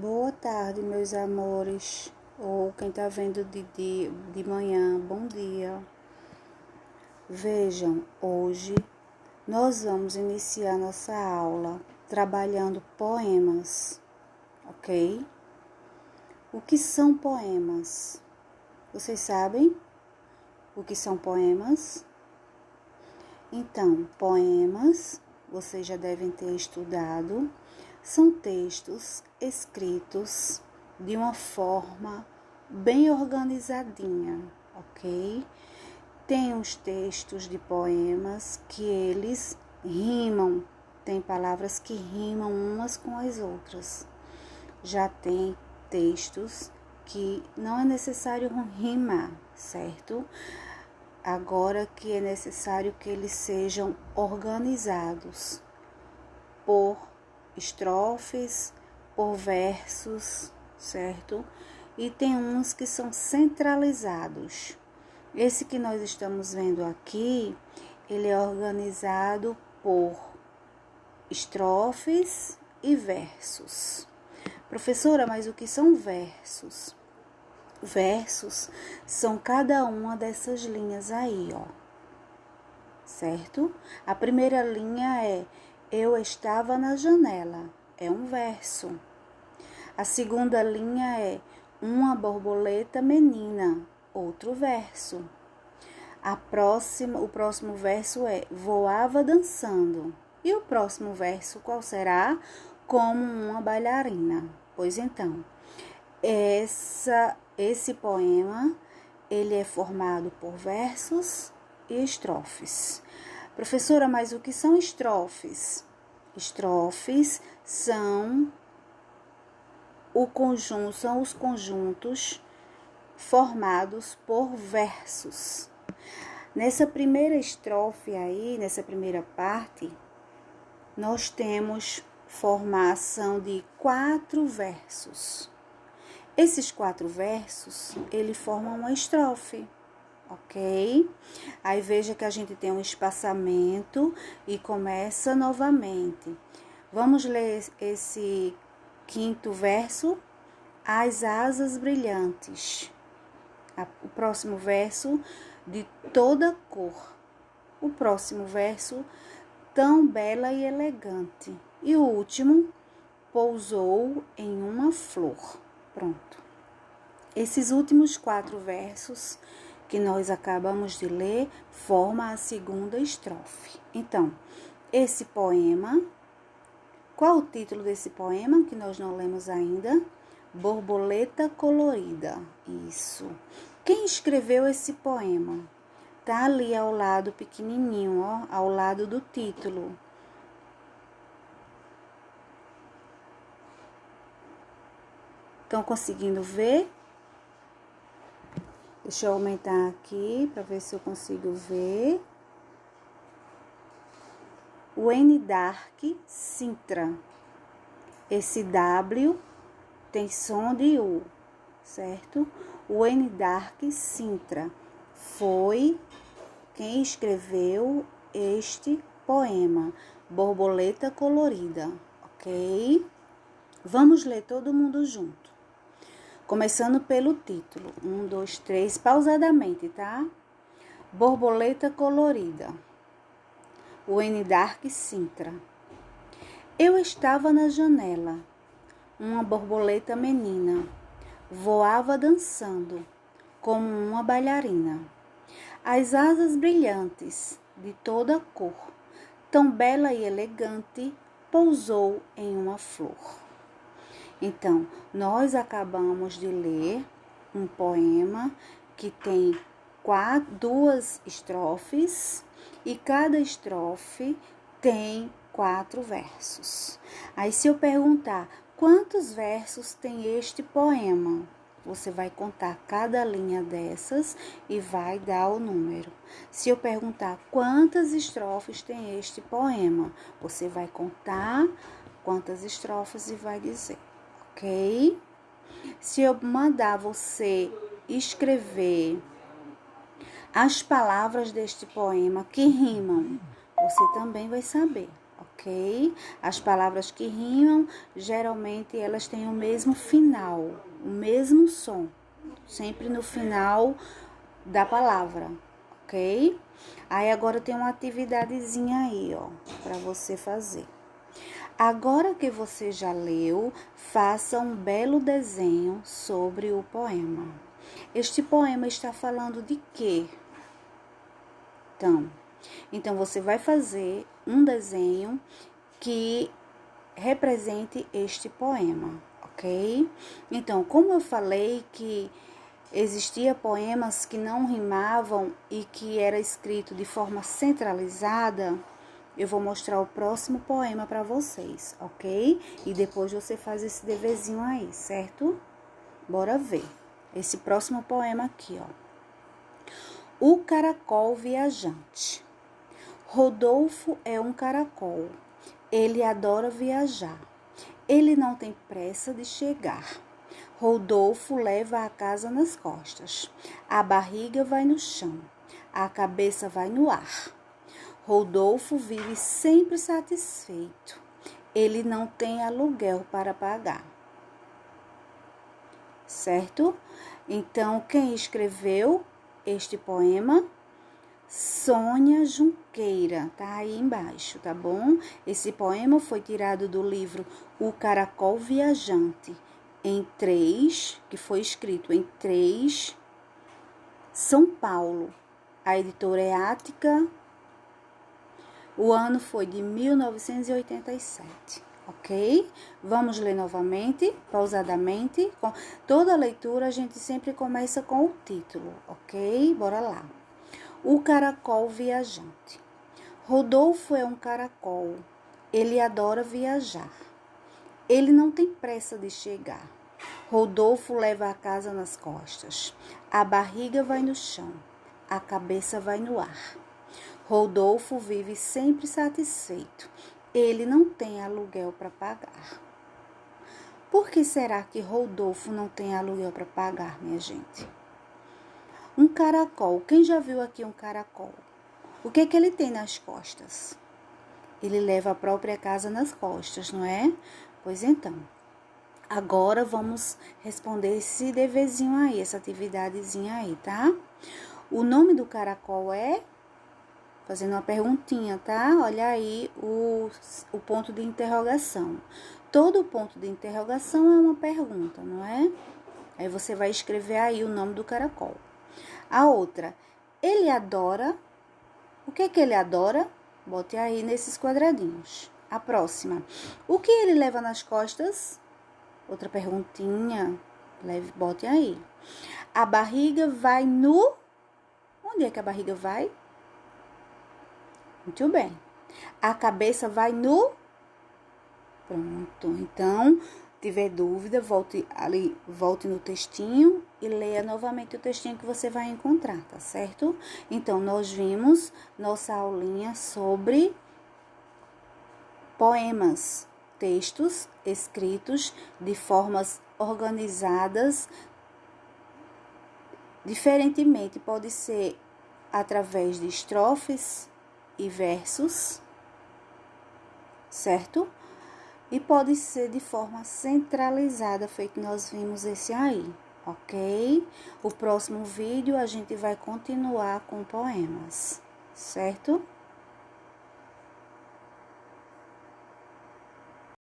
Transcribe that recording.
Boa tarde, meus amores, ou quem tá vendo de manhã, bom dia. Vejam, hoje nós vamos iniciar nossa aula trabalhando poemas, ok? O que são poemas? Vocês sabem o que são poemas? Então, poemas, vocês já devem ter estudado, são textos escritos de uma forma bem organizadinha, ok? Tem os textos de poemas que eles rimam, tem palavras que rimam umas com as outras. Já tem textos que não é necessário rimar, certo? Agora que é necessário que eles sejam organizados por estrofes, por versos, certo? E tem uns que são centralizados. Esse que nós estamos vendo aqui, ele é organizado por estrofes e versos. Professora, mas o que são versos? Versos são cada uma dessas linhas aí, ó. Certo? A primeira linha é eu estava na janela, é um verso. A segunda linha é uma borboleta menina, outro verso. O próximo verso é voava dançando. E o próximo verso qual será? Como uma bailarina. Pois então, esse poema, ele é formado por versos e estrofes. Professora, mas o que são estrofes? Estrofes são os conjuntos formados por versos. Nessa primeira estrofe aí, nessa primeira parte, nós temos formação de 4 versos. Esses 4 versos, ele formam uma estrofe. Ok? Aí veja que a gente tem um espaçamento e começa novamente. Vamos ler esse 5º verso. As asas brilhantes. O próximo verso, de toda cor. O próximo verso, tão bela e elegante. E o último, pousou em uma flor. Pronto. Esses últimos 4 versos que nós acabamos de ler, forma a segunda estrofe. Então, esse poema, qual o título desse poema que nós não lemos ainda? Borboleta Colorida. Isso. Quem escreveu esse poema? Tá ali ao lado, pequenininho, ó, ao lado do título. Estão conseguindo ver? Deixa eu aumentar aqui para ver se eu consigo ver. O N Dark Sintra. Esse W tem som de U, certo? O N Dark Sintra foi quem escreveu este poema, Borboleta Colorida, ok? Vamos ler todo mundo junto. Começando pelo título. 1, 2, 3, pausadamente, tá? Borboleta Colorida. O N Dark Sintra. Eu estava na janela. Uma borboleta menina voava dançando, como uma bailarina. As asas brilhantes, de toda cor, tão bela e elegante, pousou em uma flor. Então, nós acabamos de ler um poema que tem 2 estrofes e cada estrofe tem 4 versos. Aí, se eu perguntar quantos versos tem este poema, você vai contar cada linha dessas e vai dar o número. Se eu perguntar quantas estrofes tem este poema, você vai contar quantas estrofes e vai dizer. Ok? Se eu mandar você escrever as palavras deste poema que rimam, você também vai saber. ok? As palavras que rimam, geralmente elas têm o mesmo final, o mesmo som, sempre no final da palavra, ok? Aí agora tem uma atividadezinha aí, ó, para você fazer. Agora que você já leu, faça um belo desenho sobre o poema. Este poema está falando de quê? Então você vai fazer um desenho que represente este poema, ok? Então, como eu falei que existia poemas que não rimavam e que era escrito de forma centralizada, eu vou mostrar o próximo poema para vocês, ok? E depois você faz esse deverzinho aí, certo? Bora ver. Esse próximo poema aqui, ó. O caracol viajante. Rodolfo é um caracol. Ele adora viajar. Ele não tem pressa de chegar. Rodolfo leva a casa nas costas. A barriga vai no chão. A cabeça vai no ar. Rodolfo vive sempre satisfeito. Ele não tem aluguel para pagar. Certo? Então, quem escreveu este poema? Sônia Junqueira, tá aí embaixo, tá bom? Esse poema foi tirado do livro O Caracol Viajante, que foi escrito em 3, São Paulo. A editora é Ática. O ano foi de 1987, ok? Vamos ler novamente, pausadamente. Com toda leitura a gente sempre começa com o título, ok? Bora lá. O caracol viajante. Rodolfo é um caracol. Ele adora viajar. Ele não tem pressa de chegar. Rodolfo leva a casa nas costas. A barriga vai no chão. A cabeça vai no ar. Rodolfo vive sempre satisfeito. Ele não tem aluguel para pagar. Por que será que Rodolfo não tem aluguel para pagar, minha gente? Um caracol. Quem já viu aqui um caracol? O que é que ele tem nas costas? Ele leva a própria casa nas costas, não é? Pois então, agora vamos responder esse deverzinho aí, essa atividadezinha aí, tá? O nome do caracol é... Fazendo uma perguntinha, tá? Olha aí o ponto de interrogação. Todo ponto de interrogação é uma pergunta, não é? Aí você vai escrever aí o nome do caracol. A outra, ele adora. O que é que ele adora? Bote aí nesses quadradinhos. A próxima, o que ele leva nas costas? Outra perguntinha, bote aí. A barriga vai no... Onde é que a barriga vai? Muito bem. A cabeça vai no... Pronto. Então, tiver dúvida, volte no textinho e leia novamente o textinho que você vai encontrar, tá certo? Então, nós vimos nossa aulinha sobre poemas, textos escritos de formas organizadas, diferentemente, pode ser através de estrofes e versos, certo? E pode ser de forma centralizada, feito nós vimos esse aí, ok? O próximo vídeo a gente vai continuar com poemas, certo?